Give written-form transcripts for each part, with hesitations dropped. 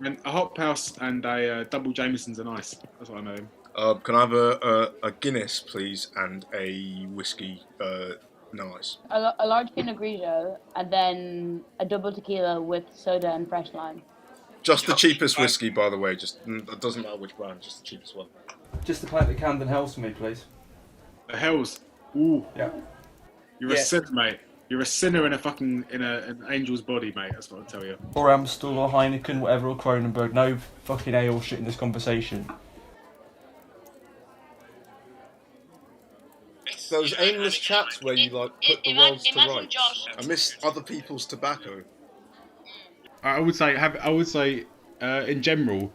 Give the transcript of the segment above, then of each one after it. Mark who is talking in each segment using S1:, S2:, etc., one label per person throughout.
S1: And a hot house and a double Jameson's and ice. That's what I know him.
S2: Can I have a Guinness, please, and a whiskey, no ice.
S3: A large Pinot Grigio, and then a double tequila with soda and fresh lime.
S2: Just the cheapest whiskey, by the way. Just it doesn't matter which brand, just the cheapest one.
S4: Just a pint of Camden Hells for me, please.
S1: The Hells. Ooh.
S4: Yeah.
S1: You're a sinner, mate. You're a sinner in a fucking an angel's body, mate. That's what I tell you.
S4: Or Amstel or Heineken, whatever, or Kronenberg. No fucking ale shit in this conversation.
S2: Those aimless chats where you like put the worlds to rights. I miss other people's tobacco.
S1: I would say, in general,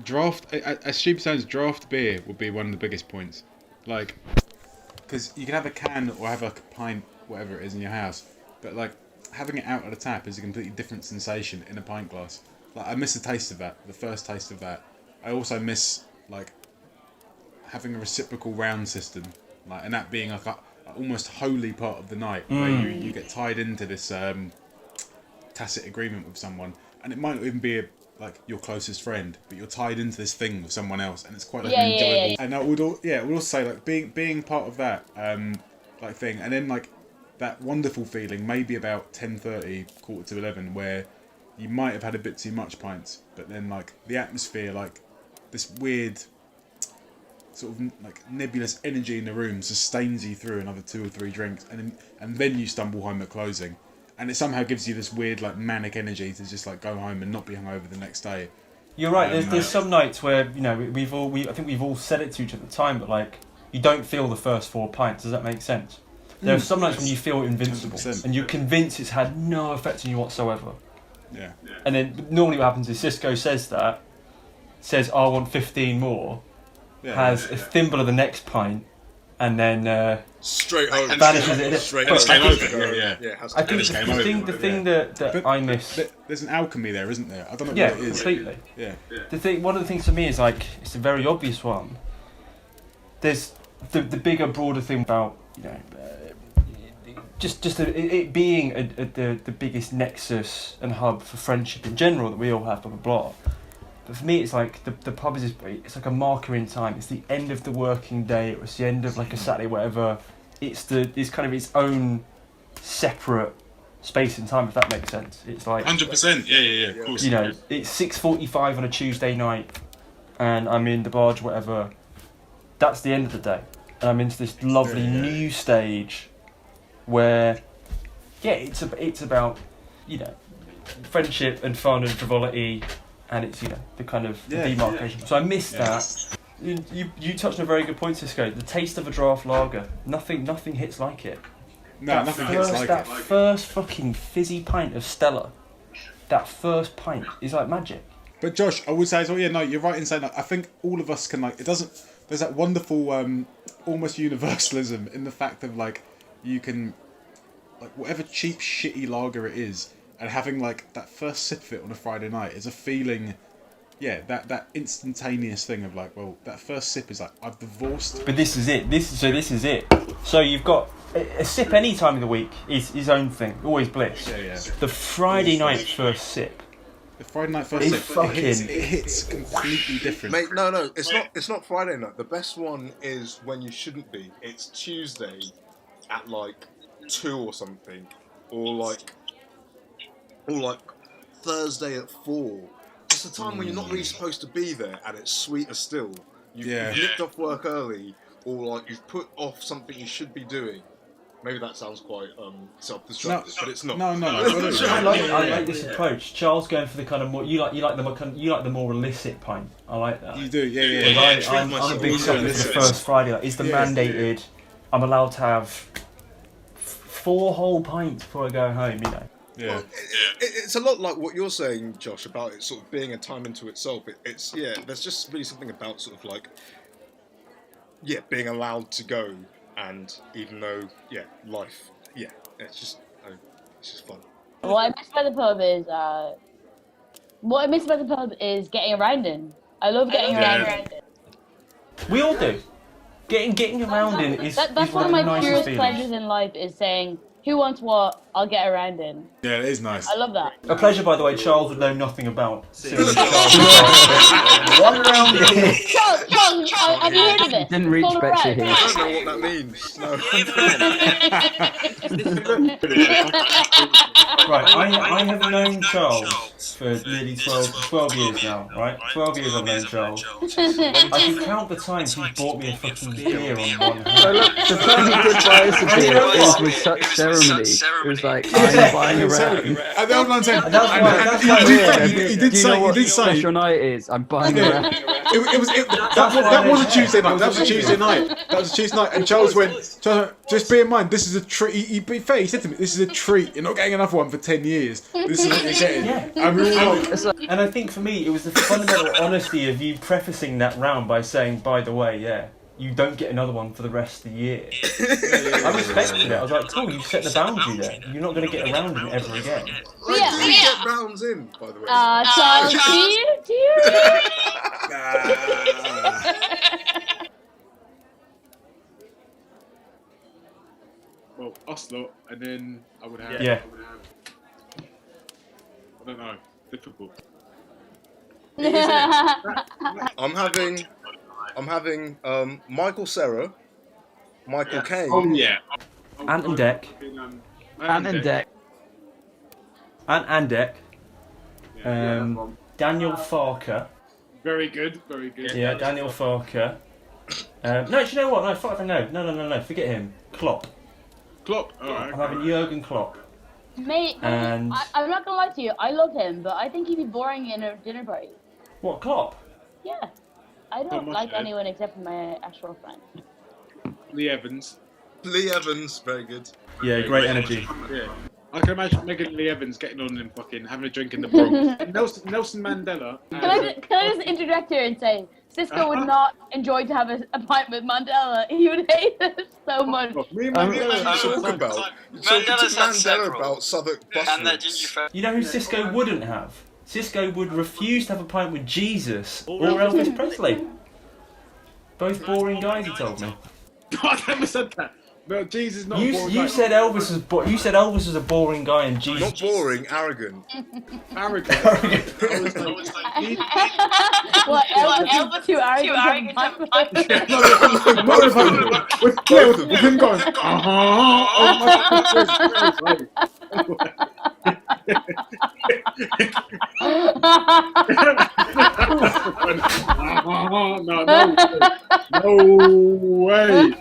S1: draft. As stupid sounds, draft beer would be one of the biggest points. Like, because you can have a can or have like a pint, whatever it is, in your house, but like having it out of the tap is a completely different sensation in a pint glass. Like, I miss the taste of that, the first taste of that. I also miss like having a reciprocal round system, like, and that being like a almost holy part of the night where you get tied into this tacit agreement with someone, and it might not even be like your closest friend, but you're tied into this thing with someone else, and it's quite like enjoyable. Yeah. And I would also say like being part of that like thing, and then like that wonderful feeling maybe about 10:30, 10:45, where you might have had a bit too much pints, but then like the atmosphere, like this weird sort of like nebulous energy in the room sustains you through another 2 or 3 drinks, and then you stumble home at closing. And it somehow gives you this weird, like, manic energy to just like go home and not be hungover the next day.
S4: You're right. There's some nights where, you know, I think we've all said it to each other at the time, but like you don't feel the first 4 pints. Does that make sense? There are some nights when you feel invincible 100%. And you're convinced it's had no effect on you whatsoever.
S1: Yeah.
S4: And then normally what happens is Cisco says, I want 15 more, has a thimble of the next pint, and then
S2: straight home.
S4: Vanishes it.
S2: Straight
S1: home.
S4: I think the thing that I miss.
S1: There's an alchemy there, isn't there? I don't know
S4: Yeah,
S1: what it is.
S4: completely.
S1: Yeah.
S4: One of the things for me is like, it's a very obvious one. There's the bigger, broader thing about, you know, it being the biggest nexus and hub for friendship in general that we all have, blah blah blah. But for me, it's like the pub is it's like a marker in time. It's the end of the working day. It was the end of like a Saturday, whatever. It's kind of its own separate space and time, if that makes sense. It's like
S1: 100%. Yeah. Of course.
S4: You know, it's 6:45 on a Tuesday night, and I'm in the barge, whatever. That's the end of the day, and I'm into this lovely new stage, where, it's about, you know, friendship and fun and frivolity. And it's, you know, the kind of the demarcation. So I missed that. You touched on a very good point, Cisco. The taste of a draft lager. Nothing hits like it.
S1: No, nothing hits like it.
S4: That first fucking fizzy pint of Stella. That first pint is like magic.
S1: But Josh, I would say as well, you're right in saying that. I think all of us can, like, it doesn't. There's that wonderful, almost universalism in the fact of like you can, like, whatever cheap shitty lager it is. And having like that first sip of it on a Friday night is a feeling, that instantaneous thing of like, well, that first sip is like, I've divorced.
S4: But this is it. This is it. So you've got a sip any time of the week is his own thing. Always bliss.
S1: Yeah.
S4: The Friday night first sip.
S1: The Friday night first sip.
S4: Fucking.
S1: It hits completely different.
S2: Mate, no, it's not Friday night. The best one is when you shouldn't be. It's Tuesday at like 2 or something, or like Thursday at 4. It's the time when you're not really supposed to be there, and it's sweeter still. You've nipped off work early, or like you've put off something you should be doing. Maybe that sounds quite self-destructive, but it's not.
S1: No.
S4: I like this approach. Charles going for the kind of more you like the more illicit pint. I like that.
S1: You do, yeah.
S4: I'm a big sucker for the first Friday. Like, it's the mandated. I'm allowed to have 4 whole pints before I go home. You know.
S1: Yeah.
S2: Well, it's a lot like what you're saying, Josh, about it sort of being a time into itself. There's just really something about sort of like, being allowed to go, and even though, life, it's just fun.
S3: What I miss about the pub is getting around in. I love getting around in.
S4: We all do. Getting around in is
S3: that's
S4: one
S3: one of my
S4: nicest
S3: purest
S4: feelings.
S3: pleasures in life, is saying, who wants what, I'll get around in.
S1: Yeah, it is nice.
S3: I love that.
S4: A pleasure, by the way, Charles would know nothing about. Serious Charles. One round in.
S3: Charles, have you heard of this?
S5: Didn't reach
S3: Call it
S5: Betsy
S3: right.
S5: here.
S2: I don't know what that means. No.
S4: Right, I have known Charles for nearly 12 years now, right? 12 years I've known Charles. I can count the times he's bought me a fucking beer on one hand.
S5: So look, the time he did buy us a beer, it was with such ceremony. It was like, I'm buying around.
S1: And the old man said,
S4: That's why-
S1: he did
S5: Do you know what
S1: say,
S5: special night it is? I'm buying around.
S1: that was a Tuesday night. That was a Tuesday night. That was a Tuesday night. And Charles went, just bear in mind, this is a treat. He said to me, this is a treat. You're not getting another one for 10 years. This is what you're getting.
S4: Yeah.
S1: And we were all like,
S5: It's like,
S4: And I think for me, it was the fundamental honesty of you prefacing that round by saying, by the way, yeah, you don't get another one for the rest of the year. I respected it. I was like, cool, you set the boundary there. You're not going to get around it ever again.
S2: Like, do you get rounds in, by the way?
S3: Charles, do you?
S1: well, Oslo, and then I would have.
S4: Yeah.
S1: I don't know. Difficult.
S2: I'm having Michael Cera, Michael Caine.
S1: Oh yeah.
S4: Ant and Dec.
S5: Ant and Dec.
S4: Ant and Dec. Daniel Farker.
S1: Very good. Very good.
S4: Yeah, Daniel Farker. No, do you know what? No, fuck, no. Forget him. Klopp.
S1: Klopp. Alright.
S4: I'm having Jurgen Klopp.
S3: Mate,
S4: And-
S3: I'm not gonna lie to you. I love him, but I think he'd be boring in a dinner party.
S4: What, Klopp?
S3: Yeah, I don't
S1: much,
S3: like
S1: Ed?
S3: anyone except for my actual friend.
S1: Lee Evans.
S2: Lee Evans, very good.
S4: Yeah, great energy.
S1: Yeah. I can imagine Megan Lee Evans getting on and fucking having a drink in the Bronx. Nelson Mandela.
S3: Can I just interject here and say, Cisco would not enjoy to have a pint with Mandela. He would hate it so much.
S1: Me and
S2: What
S1: Mandela.
S2: are you talking about? You're talking to
S6: Mandela's had
S2: Mandela
S6: several.
S2: about Southwark bus
S6: And that
S2: routes.
S6: ginger friend.
S4: You know who Cisco wouldn't have? Cisco would refuse to have a pint with Jesus or Elvis Presley. Both boring guys, he told me.
S1: I never said that. No, Jesus, not boring.
S4: You said Elvis was a boring guy and Jesus.
S2: Not boring, arrogant.
S1: arrogant.
S3: What, Elvis is too arrogant to have a pint with him?
S1: With him going, no way.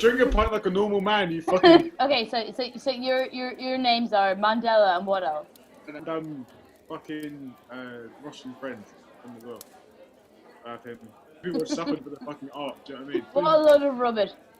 S1: Drink a pint like a normal man, you fucking.
S3: Okay, so your names are Mandela and what else?
S1: And fucking Russian friend as well. Him. People suffered for the fucking art. Do you know what I mean?
S3: What a load of rubbish.